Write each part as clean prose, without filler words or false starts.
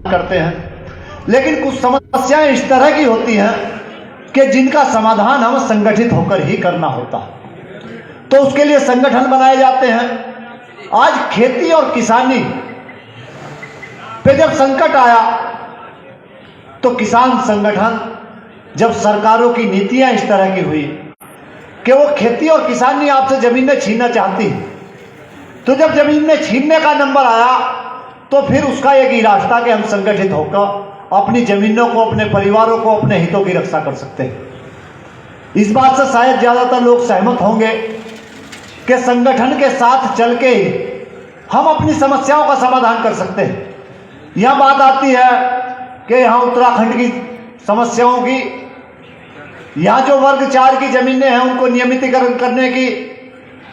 करते हैं, लेकिन कुछ समस्याएं इस तरह की होती हैं कि जिनका समाधान हम संगठित होकर ही करना होता है। तो उसके लिए संगठन बनाए जाते हैं। आज खेती और किसानी पे जब संकट आया तो किसान संगठन, जब सरकारों की नीतियां इस तरह की हुई कि वो खेती और किसानी आपसे जमीनें छीनना चाहती, तो जब जमीन में छीनने का नंबर आया तो फिर उसका एक ही रास्ता कि हम संगठित होकर अपनी जमीनों को, अपने परिवारों को, अपने हितों की रक्षा कर सकते हैं। इस बात से शायद ज्यादातर लोग सहमत होंगे कि संगठन के साथ चल के ही हम अपनी समस्याओं का समाधान कर सकते हैं। यह बात आती है कि यहाँ उत्तराखंड की समस्याओं की, यहाँ जो वर्ग 4 की जमीनें हैं उनको नियमितीकरण करने की,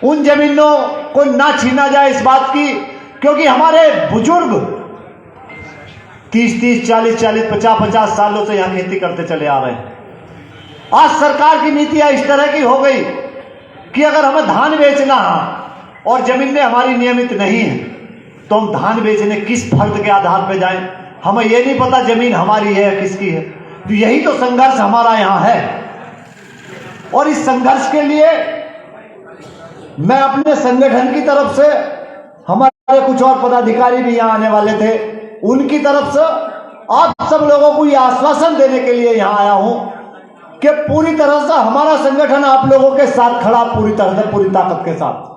उन जमीनों को ना छीना जाए इस बात की, क्योंकि हमारे बुजुर्ग 30-30, 40-40, 50-50 सालों से यहाँ खेती करते चले आ रहे हैं। आज सरकार की नीतियां इस तरह की हो गई कि अगर हमें धान बेचना है और जमीनें हमारी नियमित नहीं है तो हम धान बेचने किस फर्द के आधार पर जाएं? हमें यह नहीं पता जमीन हमारी है या किसकी है। तो यही तो संघर्ष हमारा यहाँ है, और इस संघर्ष के लिए मैं अपने संगठन की तरफ से, हमारे कुछ और पदाधिकारी भी यहाँ आने वाले थे, उनकी तरफ से आप सब लोगों को यह आश्वासन देने के लिए यहाँ आया हूं कि पूरी तरह से हमारा संगठन आप लोगों के साथ खड़ा, पूरी तरह से, पूरी ताकत के साथ।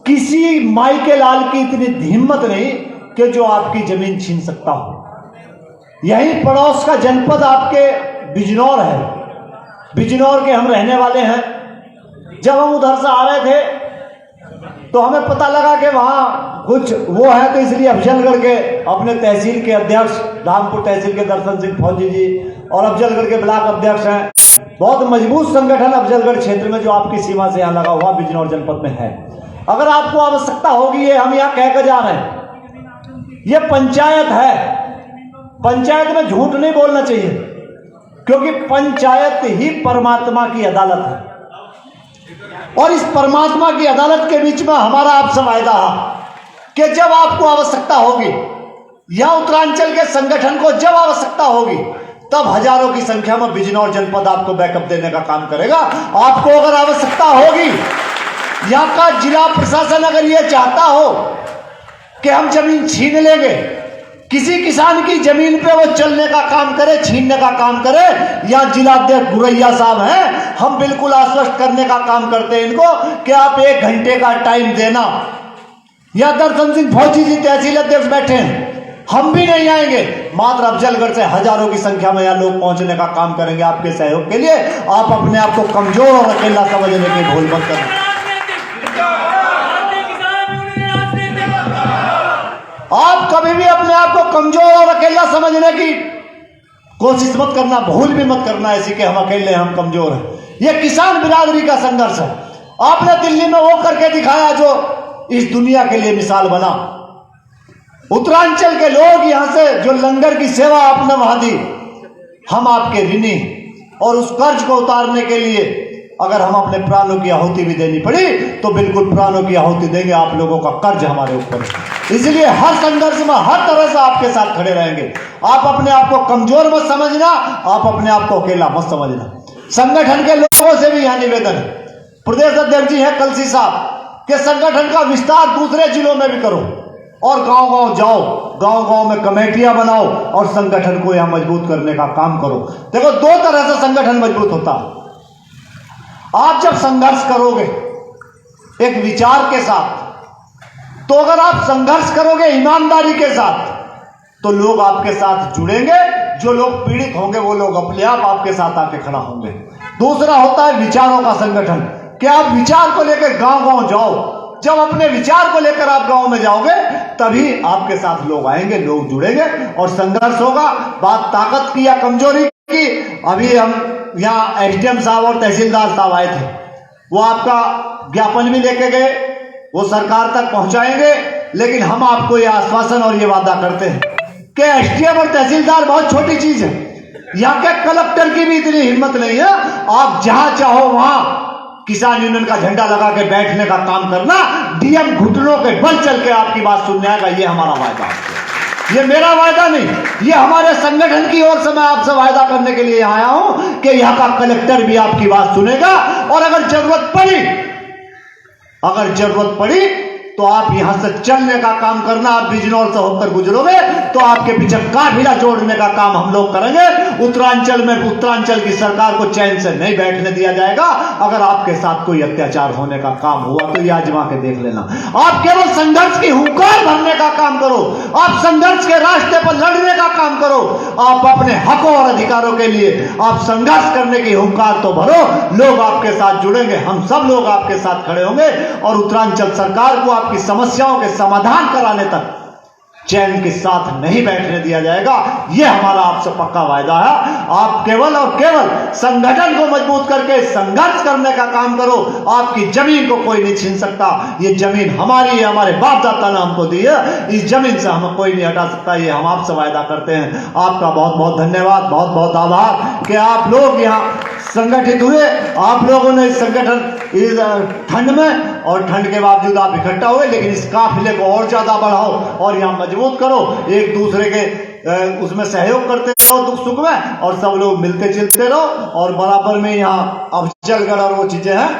किसी माई के लाल की इतनी हिम्मत नहीं कि जो आपकी जमीन छीन सकता हो। यही पड़ोस का जनपद आपके बिजनौर है, बिजनौर के हम रहने वाले हैं। जब हम उधर से आ रहे थे तो हमें पता लगा कि वहां कुछ वो है, तो इसलिए अफजलगढ़ के अपने तहसील के अध्यक्ष, रामपुर तहसील के दर्शन सिंह फौजी जी, और अफजलगढ़ के ब्लॉक अध्यक्ष हैं। बहुत मजबूत संगठन अफजलगढ़ क्षेत्र में जो आपकी सीमा से यहाँ लगा हुआ बिजनौर जनपद में है। अगर आपको आवश्यकता होगी, ये हम यहाँ कह कर जा रहे हैं, ये पंचायत है। पंचायत में झूठ नहीं बोलना चाहिए, क्योंकि पंचायत ही परमात्मा की अदालत है, और इस परमात्मा की अदालत के बीच में हमारा आपसे वायदा है कि जब आपको आवश्यकता होगी, या उत्तरांचल के संगठन को जब आवश्यकता होगी, तब हजारों की संख्या में बिजनौर जनपद आपको बैकअप देने का काम करेगा। आपको अगर आवश्यकता होगी, यहाँ का जिला प्रशासन अगर ये चाहता हो कि हम जमीन छीन लेंगे, किसी किसान की जमीन पे वो चलने का काम करे, छीनने का काम करे, या जिला अध्यक्ष गुरैया साहब हैं, हम बिल्कुल आश्वस्त करने का काम करते हैं इनको कि आप 1 घंटे का टाइम देना। या दर्शन सिंह फौजी जी तहसील अध्यक्ष बैठे हैं, हम भी नहीं आएंगे, मात्र अफजलगढ़ से हजारों की संख्या में यहाँ लोग पहुंचने का काम करेंगे आपके सहयोग के लिए। आप अपने आप को कमजोर और अकेला समझने की भूल मत करना। आप कभी भी अपने आप को कमजोर और अकेला समझने की कोशिश मत करना, भूल भी मत करना ऐसी कि हम अकेले, हम कमजोर हैं। यह किसान बिरादरी का संघर्ष है। आपने दिल्ली में वो करके दिखाया जो इस दुनिया के लिए मिसाल बना। उत्तरांचल के लोग यहां से जो लंगर की सेवा आपने वहां दी, हम आपके ऋणी, और उस कर्ज को उतारने के लिए अगर हम अपने प्राणों की आहुति भी देनी पड़ी तो बिल्कुल प्राणों की आहुति देंगे। आप लोगों का कर्ज हमारे ऊपर, इसलिए हर संघर्ष में हर तरह से आपके साथ खड़े रहेंगे। आप अपने आप को कमजोर मत समझना, आप अपने आप को अकेला मत समझना। संगठन के लोगों से भी यह निवेदन है, प्रदेश अध्यक्ष जी हैं कलसी साहब, कि संगठन का विस्तार दूसरे जिलों में भी करो, और गांव-गांव जाओ, गांव-गांव में कमेटियां बनाओ, और संगठन को यहां मजबूत करने का काम करो। देखो, 2 तरह से संगठन मजबूत होता है। आप जब संघर्ष करोगे एक विचार के साथ, तो अगर आप संघर्ष करोगे ईमानदारी के साथ, तो लोग आपके साथ जुड़ेंगे। जो लोग पीड़ित होंगे वो लोग अपने आप आपके साथ आके खड़ा होंगे। दूसरा होता है विचारों का संगठन, कि आप विचार को लेकर गांव-गांव जाओ। जब अपने विचार को लेकर आप गांव में जाओगे, तभी आपके साथ लोग आएंगे, लोग जुड़ेंगे और संघर्ष होगा। बात ताकत की या कमजोरी की, अभी हम यहाँ एसडीएम साहब और तहसीलदार साहब आए थे, वो आपका ज्ञापन भी लेके गए, वो सरकार तक पहुंचाएंगे। लेकिन हम आपको ये आश्वासन और ये वादा करते हैं कि एसडीएम और तहसीलदार बहुत छोटी चीज है, यहाँ के कलेक्टर की भी इतनी हिम्मत नहीं है। आप जहां चाहो वहां किसान यूनियन का झंडा लगा के बैठने का काम करना, डीएम घुटनों के बल चल के आपकी बात सुनने आएगा, ये हमारा वायदा है। ये मेरा वायदा नहीं, ये हमारे संगठन की ओर से मैं आपसे वायदा करने के लिए आया हूं कि यहाँ का कलेक्टर भी आपकी बात सुनेगा और अगर जरूरत पड़ी तो आप यहां से चलने का काम करना। आप बिजनौर से होकर गुजरोगे तो आपके पीछे काफिला जोड़ने का काम हम लोग करेंगे। उत्तरांचल में उत्तरांचल की सरकार को चैन से नहीं बैठने दिया जाएगा। अगर आपके साथ कोई अत्याचार होने का काम हुआ तो ये आजमा के देख लेना। आप केवल संघर्ष की हुंकार भरने का काम करो, आप संघर्ष के रास्ते पर लड़ने का काम करो, आप अपने हकों और अधिकारों के लिए आप संघर्ष करने की हुंकार तो भरो। लोग आपके साथ जुड़ेंगे, हम सब लोग आपके साथ खड़े होंगे और उत्तरांचल सरकार को आपकी समस्याओं के समाधान कराने तक चैन के साथ नहीं बैठने दिया जाएगा। यह हमारा आपसे पक्का वायदा है। आप केवल और केवल संगठन को मजबूत करके संघर्ष करने का काम करो। आपकी जमीन को कोई नहीं छीन सकता। ये जमीन हमारी है, हमारे बाप दादा ने हमको दी है। इस जमीन से हमें कोई नहीं हटा सकता। ये हम आपसे वायदा करते हैं। आपका बहुत बहुत धन्यवाद, बहुत बहुत आभार कि आप लोग यहाँ संगठित हुए। आप लोगों ने इस संगठन इस ठंड में और ठंड के बावजूद आप इकट्ठा हुए, लेकिन इस काफिले को और ज्यादा बढ़ाओ और यहाँ मजबूत करो। एक दूसरे के उसमें सहयोग करते रहो दुख सुख में, और सब लोग मिलते जुलते रहो और बराबर में यहाँ अफजलगढ़ और वो चीजें हैं।